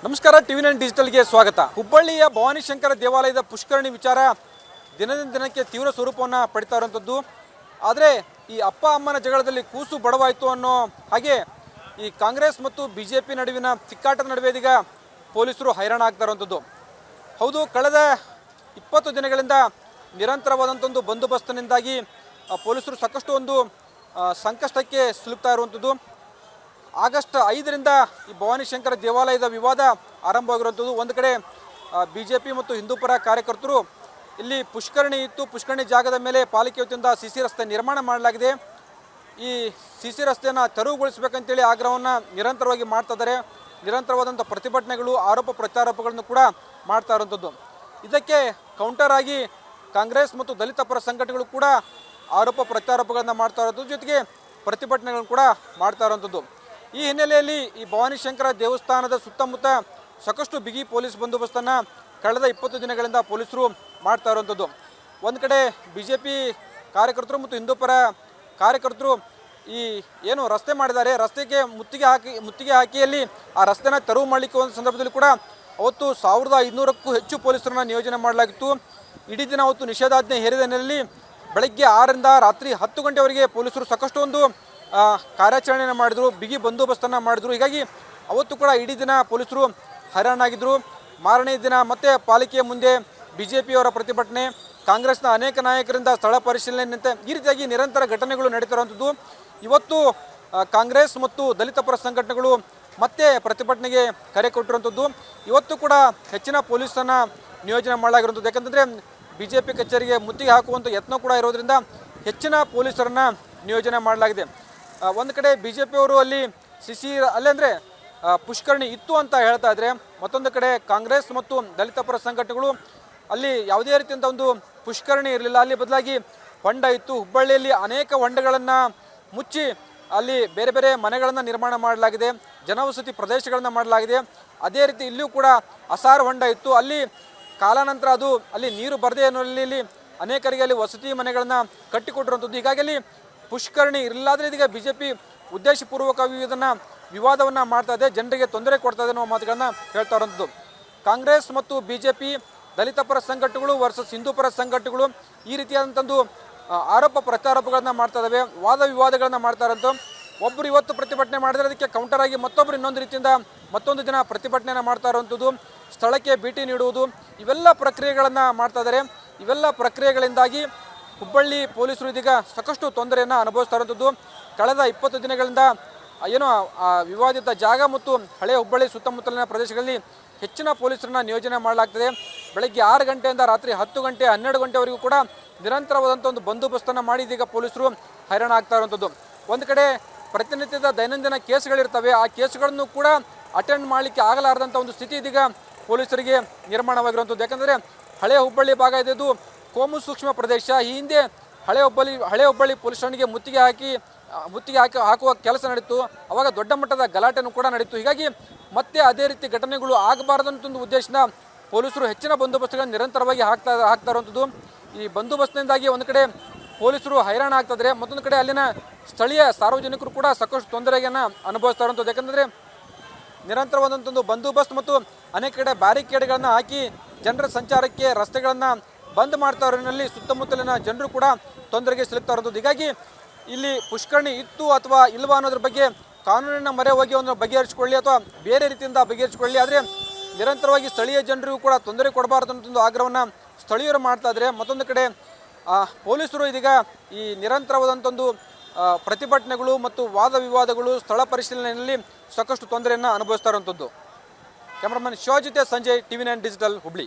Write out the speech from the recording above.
ನಮಸ್ಕಾರ, ಟಿವಿ9 ಡಿಜಿಟಲ್ಗೆ ಸ್ವಾಗತ. ಹುಬ್ಬಳ್ಳಿಯ ಭವಾನಿಶಂಕರ ದೇವಾಲಯದ ಪುಷ್ಕರಣಿ ವಿಚಾರ ದಿನದಿಂದ ದಿನಕ್ಕೆ ತೀವ್ರ ಸ್ವರೂಪವನ್ನು ಪಡಿತಾ ಇರುವಂಥದ್ದು. ಆದರೆ ಈ ಅಪ್ಪ ಅಮ್ಮನ ಜಗಳದಲ್ಲಿ ಕೂಸು ಬಡವಾಯಿತು ಅನ್ನೋ ಹಾಗೆ ಈ ಕಾಂಗ್ರೆಸ್ ಮತ್ತು BJP ನಡುವಿನ ತಿಕ್ಕಾಟದ ನಡುವೆ ಇದೀಗ ಪೊಲೀಸರು ಹೈರಾಣ ಆಗ್ತಾ ಇರುವಂಥದ್ದು. ಹೌದು, ಕಳೆದ 20 ದಿನಗಳಿಂದ ನಿರಂತರವಾದಂಥ ಬಂದೋಬಸ್ತಿನಿಂದಾಗಿ ಪೊಲೀಸರು ಸಾಕಷ್ಟು ಒಂದು ಸಂಕಷ್ಟಕ್ಕೆ ಸಿಲುಕ್ತಾ ಇರುವಂಥದ್ದು. ಆಗಸ್ಟ್ 5ರಿಂದ ಈ ಭವಾನಿಶಂಕರ ದೇವಾಲಯದ ವಿವಾದ ಆರಂಭವಾಗಿರುವಂಥದ್ದು. ಒಂದು ಕಡೆ BJP ಮತ್ತು ಹಿಂದೂಪರ ಕಾರ್ಯಕರ್ತರು ಇಲ್ಲಿ ಪುಷ್ಕರಣಿ ಇತ್ತು, ಪುಷ್ಕರಣಿ ಜಾಗದ ಮೇಲೆ ಪಾಲಿಕೆ ವತಿಯಿಂದ CC ರಸ್ತೆ ನಿರ್ಮಾಣ ಮಾಡಲಾಗಿದೆ. ಈ CC ರಸ್ತೆಯನ್ನು ತೆರವುಗೊಳಿಸಬೇಕಂತೇಳಿ ಆಗ್ರಹವನ್ನು ನಿರಂತರವಾಗಿ ಮಾಡ್ತಾ ಇದ್ದಾರೆ. ನಿರಂತರವಾದಂಥ ಪ್ರತಿಭಟನೆಗಳು, ಆರೋಪ ಪ್ರತ್ಯಾರೋಪಗಳನ್ನು ಕೂಡ ಮಾಡ್ತಾ ಇರುವಂಥದ್ದು. ಇದಕ್ಕೆ ಕೌಂಟರ್ ಆಗಿ ಕಾಂಗ್ರೆಸ್ ಮತ್ತು ದಲಿತ ಪರ ಸಂಘಟನೆಗಳು ಕೂಡ ಆರೋಪ ಪ್ರತ್ಯಾರೋಪಗಳನ್ನು ಮಾಡ್ತಾ ಇರೋದ್ರ ಜೊತೆಗೆ ಪ್ರತಿಭಟನೆಗಳನ್ನು ಕೂಡ ಮಾಡ್ತಾ ಇರುವಂಥದ್ದು. ಈ ಹಿನ್ನೆಲೆಯಲ್ಲಿ ಈ ಭವಾನಿಶಂಕರ ದೇವಸ್ಥಾನದ ಸುತ್ತಮುತ್ತ ಸಾಕಷ್ಟು ಬಿಗಿ ಪೊಲೀಸ್ ಬಂದೋಬಸ್ತನ್ನು ಕಳೆದ 20 ದಿನಗಳಿಂದ ಪೊಲೀಸರು ಮಾಡ್ತಾ ಇರುವಂಥದ್ದು. ಒಂದು ಕಡೆ BJP ಕಾರ್ಯಕರ್ತರು ಮತ್ತು ಹಿಂದೂಪರ ಕಾರ್ಯಕರ್ತರು ಈ ಏನು ರಸ್ತೆ ಮಾಡಿದ್ದಾರೆ, ರಸ್ತೆಗೆ ಮುತ್ತಿಗೆ ಹಾಕಿಯಲ್ಲಿ ಆ ರಸ್ತೆನ ತೆರವು ಮಾಡಲಿಕ್ಕೆ ಒಂದು ಸಂದರ್ಭದಲ್ಲಿ ಕೂಡ ಅವತ್ತು 1500ಕ್ಕೂ ಹೆಚ್ಚು ಪೊಲೀಸರನ್ನು ನಿಯೋಜನೆ ಮಾಡಲಾಗಿತ್ತು. ಇಡೀ ದಿನ ಅವತ್ತು ನಿಷೇಧಾಜ್ಞೆ ಹೇರಿದ ಹಿನ್ನೆಲೆಯಲ್ಲಿ ಬೆಳಗ್ಗೆ 6ರಿಂದ ರಾತ್ರಿ 10 ಗಂಟೆವರೆಗೆ ಪೊಲೀಸರು ಸಾಕಷ್ಟು ಒಂದು ಕಾರ್ಯಾಚರಣೆಯನ್ನು ಮಾಡಿದರು, ಬಿಗಿ ಬಂದೋಬಸ್ತನ್ನು ಮಾಡಿದರು. ಹೀಗಾಗಿ ಅವತ್ತು ಕೂಡ ಇಡೀ ದಿನ ಪೊಲೀಸರು ಹೈರಾಣಾಗಿದ್ದರು. ಮಾರನೇ ದಿನ ಮತ್ತೆ ಪಾಲಿಕೆಯ ಮುಂದೆ BJPಯವರ ಪ್ರತಿಭಟನೆ, ಕಾಂಗ್ರೆಸ್ನ ಅನೇಕ ನಾಯಕರಿಂದ ಸ್ಥಳ ಪರಿಶೀಲನೆ, ಈ ರೀತಿಯಾಗಿ ನಿರಂತರ ಘಟನೆಗಳು ನಡೀತಿರುವಂಥದ್ದು. ಇವತ್ತು ಕಾಂಗ್ರೆಸ್ ಮತ್ತು ದಲಿತ ಪರ ಸಂಘಟನೆಗಳು ಮತ್ತೆ ಪ್ರತಿಭಟನೆಗೆ ಕರೆ ಕೊಟ್ಟಿರುವಂಥದ್ದು. ಇವತ್ತು ಕೂಡ ಹೆಚ್ಚಿನ ಪೊಲೀಸನ್ನು ನಿಯೋಜನೆ ಮಾಡಲಾಗಿರುವಂಥದ್ದು. ಯಾಕಂತಂದರೆ BJP ಕಚೇರಿಗೆ ಮುತ್ತಿಗೆ ಹಾಕುವಂಥ ಯತ್ನ ಕೂಡ ಇರೋದ್ರಿಂದ ಹೆಚ್ಚಿನ ಪೊಲೀಸರನ್ನು ನಿಯೋಜನೆ ಮಾಡಲಾಗಿದೆ. ಒಂದು ಕಡೆ BJPಯವರು ಅಲ್ಲಿ ಅಂದರೆ ಪುಷ್ಕರಣಿ ಇತ್ತು ಅಂತ ಹೇಳ್ತಾ ಇದ್ರೆ, ಮತ್ತೊಂದು ಕಡೆ ಕಾಂಗ್ರೆಸ್ ಮತ್ತು ದಲಿತ ಪರ ಸಂಘಟನೆಗಳು ಅಲ್ಲಿ ಯಾವುದೇ ರೀತಿಯಿಂದ ಒಂದು ಪುಷ್ಕರಣಿ ಇರಲಿಲ್ಲ, ಅಲ್ಲಿ ಬದಲಾಗಿ ಹೊಂಡ ಇತ್ತು. ಹುಬ್ಬಳ್ಳಿಯಲ್ಲಿ ಅನೇಕ ಹೊಂಡಗಳನ್ನು ಮುಚ್ಚಿ ಅಲ್ಲಿ ಬೇರೆ ಬೇರೆ ಮನೆಗಳನ್ನು ನಿರ್ಮಾಣ ಮಾಡಲಾಗಿದೆ, ಜನವಸತಿ ಪ್ರದೇಶಗಳನ್ನು ಮಾಡಲಾಗಿದೆ. ಅದೇ ರೀತಿ ಇಲ್ಲಿಯೂ ಕೂಡ ಅಸಾರ ಹೊಂಡ ಇತ್ತು. ಅಲ್ಲಿ ಕಾಲಾನಂತರ ಅದು ಅಲ್ಲಿ ನೀರು ಬರದೇ ಅನ್ನೋಲ್ಲಿ ಅನೇಕರಿಗೆ ಅಲ್ಲಿ ವಸತಿ ಮನೆಗಳನ್ನು ಕಟ್ಟಿಕೊಟ್ಟಿರುವಂಥದ್ದು. ಹೀಗಾಗಿ ಅಲ್ಲಿ ಪುಷ್ಕರಣಿ ಇರಲಾದ್ರೆ ಇದೀಗ BJP ಉದ್ದೇಶಪೂರ್ವಕವಾಗಿ ಇದನ್ನು ವಿವಾದವನ್ನು ಮಾಡ್ತಾ ಇದೆ, ಜನರಿಗೆ ತೊಂದರೆ ಕೊಡ್ತಾ ಇದೆ ಅನ್ನೋ ಮಾತುಗಳನ್ನು ಹೇಳ್ತಾ ಇರುವಂಥದ್ದು. ಕಾಂಗ್ರೆಸ್ ಮತ್ತು BJP ದಲಿತ ಪರ ಸಂಘಟನೆಗಳು ವರ್ಸಸ್ ಹಿಂದೂಪರ ಸಂಘಟನೆಗಳು ಈ ರೀತಿಯಾದಂಥದ್ದು ಆರೋಪ ಪ್ರತ್ಯಾರೋಪಗಳನ್ನು ಮಾಡ್ತಾ ಇದ್ದಾವೆ, ವಾದ ವಿವಾದಗಳನ್ನು ಮಾಡ್ತಾ ಇರೋಂಥ. ಒಬ್ಬರು ಇವತ್ತು ಪ್ರತಿಭಟನೆ ಮಾಡಿದ್ರೆ ಅದಕ್ಕೆ ಕೌಂಟರ್ ಆಗಿ ಮತ್ತೊಬ್ಬರು ಇನ್ನೊಂದು ರೀತಿಯಿಂದ ಮತ್ತೊಂದು ದಿನ ಪ್ರತಿಭಟನೆಯನ್ನು ಮಾಡ್ತಾ ಇರುವಂಥದ್ದು, ಸ್ಥಳಕ್ಕೆ ಭೇಟಿ ನೀಡುವುದು, ಇವೆಲ್ಲ ಪ್ರಕ್ರಿಯೆಗಳನ್ನು ಮಾಡ್ತಾ ಇದ್ದಾರೆ. ಇವೆಲ್ಲ ಪ್ರಕ್ರಿಯೆಗಳಿಂದಾಗಿ ಹುಬ್ಬಳ್ಳಿ ಪೊಲೀಸರು ಇದೀಗ ಸಾಕಷ್ಟು ತೊಂದರೆಯನ್ನು ಅನುಭವಿಸ್ತಾ ಇರುವಂಥದ್ದು. ಕಳೆದ 20 ದಿನಗಳಿಂದ ಏನೋ ವಿವಾದಿತ ಜಾಗ ಮತ್ತು ಹಳೆಯ ಹುಬ್ಬಳ್ಳಿ ಸುತ್ತಮುತ್ತಲಿನ ಪ್ರದೇಶಗಳಲ್ಲಿ ಹೆಚ್ಚಿನ ಪೊಲೀಸರನ್ನ ನಿಯೋಜನೆ ಮಾಡಲಾಗ್ತದೆ. ಬೆಳಗ್ಗೆ 6 ಗಂಟೆಯಿಂದ ರಾತ್ರಿ 10 ಗಂಟೆ 12 ಗಂಟೆವರೆಗೂ ಕೂಡ ನಿರಂತರವಾದಂಥ ಒಂದು ಬಂದೋಬಸ್ತನ್ನು ಮಾಡಿ ಇದೀಗ ಪೊಲೀಸರು ಹೈರಾಣ ಆಗ್ತಾ ಇರುವಂಥದ್ದು. ಒಂದು ಕಡೆ ಪ್ರತಿನಿತ್ಯದ ದೈನಂದಿನ ಕೇಸ್ಗಳಿರ್ತವೆ, ಆ ಕೇಸ್ಗಳನ್ನು ಕೂಡ ಅಟೆಂಡ್ ಮಾಡಲಿಕ್ಕೆ ಆಗಲಾರದಂಥ ಒಂದು ಸ್ಥಿತಿ ಇದೀಗ ಪೊಲೀಸರಿಗೆ ನಿರ್ಮಾಣವಾಗಿರುವಂಥದ್ದು. ಯಾಕಂದರೆ ಹಳೆಯ ಹುಬ್ಬಳ್ಳಿ ಭಾಗ ಇದು ಕೋಮು ಸೂಕ್ಷ್ಮ ಪ್ರದೇಶ. ಈ ಹಿಂದೆ ಹಳೆ ಹುಬ್ಬಳ್ಳಿ ಪೊಲೀಸ್ ಠಾಣೆಗೆ ಮುತ್ತಿಗೆ ಹಾಕುವ ಕೆಲಸ ನಡೀತು. ಅವಾಗ ದೊಡ್ಡ ಮಟ್ಟದ ಗಲಾಟೆನೂ ಕೂಡ ನಡೀತು. ಹೀಗಾಗಿ ಮತ್ತೆ ಅದೇ ರೀತಿ ಘಟನೆಗಳು ಆಗಬಾರ್ದಂಥ ಒಂದು ಉದ್ದೇಶದಿಂದ ಪೊಲೀಸರು ಹೆಚ್ಚಿನ ಬಂದೋಬಸ್ತುಗಳನ್ನು ನಿರಂತರವಾಗಿ ಹಾಕ್ತಾ ಇರುವಂಥದ್ದು. ಈ ಬಂದೋಬಸ್ತಿನಿಂದಾಗಿ ಒಂದು ಕಡೆ ಪೊಲೀಸರು ಹೈರಾಣ ಆಗ್ತಾಯಿದ್ದಾರೆ, ಮತ್ತೊಂದು ಕಡೆ ಅಲ್ಲಿನ ಸ್ಥಳೀಯ ಸಾರ್ವಜನಿಕರು ಕೂಡ ಸಾಕಷ್ಟು ತೊಂದರೆಯನ್ನು ಅನುಭವಿಸ್ತಾ ಇರುವಂಥದ್ದು. ಯಾಕಂದರೆ ನಿರಂತರವಾದಂಥ ಬಂದೋಬಸ್ತ್ ಮತ್ತು ಅನೇಕ ಕಡೆ ಬ್ಯಾರಿಕೇಡ್ಗಳನ್ನು ಹಾಕಿ ಜನರ ಸಂಚಾರಕ್ಕೆ ರಸ್ತೆಗಳನ್ನು ಬಂದ್ ಮಾಡ್ತಾ ಇರೋದ್ರಲ್ಲಿ ಸುತ್ತಮುತ್ತಲಿನ ಜನರು ಕೂಡ ತೊಂದರೆಗೆ ಸಿಲುಕ್ತಾ ಇರೋದು. ಹೀಗಾಗಿ ಇಲ್ಲಿ ಪುಷ್ಕರಣಿ ಇತ್ತು ಅಥವಾ ಇಲ್ವಾ ಅನ್ನೋದ್ರ ಬಗ್ಗೆ ಕಾನೂನಿನ ಮೊರೆ ಹೋಗಿ ಒಂದು ಬಗೆಹರಿಸಿಕೊಳ್ಳಿ ಅಥವಾ ಬೇರೆ ರೀತಿಯಿಂದ ಬಗೆಹರಿಸಿಕೊಳ್ಳಿ. ಆದರೆ ನಿರಂತರವಾಗಿ ಸ್ಥಳೀಯ ಜನರಿಗೂ ಕೂಡ ತೊಂದರೆ ಕೊಡಬಾರ್ದು ಅನ್ನೋದೊಂದು ಆಗ್ರಹವನ್ನು ಸ್ಥಳೀಯರು ಮಾಡ್ತಾ ಇದ್ದಾರೆ. ಮತ್ತೊಂದು ಕಡೆ ಪೊಲೀಸರು ಇದೀಗ ಈ ನಿರಂತರವಾದಂಥೊಂದು ಪ್ರತಿಭಟನೆಗಳು ಮತ್ತು ವಾದ ವಿವಾದಗಳು, ಸ್ಥಳ ಪರಿಶೀಲನೆಯಲ್ಲಿ ಸಾಕಷ್ಟು ತೊಂದರೆಯನ್ನು ಅನುಭವಿಸ್ತಾ ಇರುವಂಥದ್ದು. ಕ್ಯಾಮ್ರಾಮನ್ ಶಿವ ಜೊತೆ ಸಂಜಯ್, ಟಿವಿ9 ಡಿಜಿಟಲ್, ಹುಬ್ಳಿ.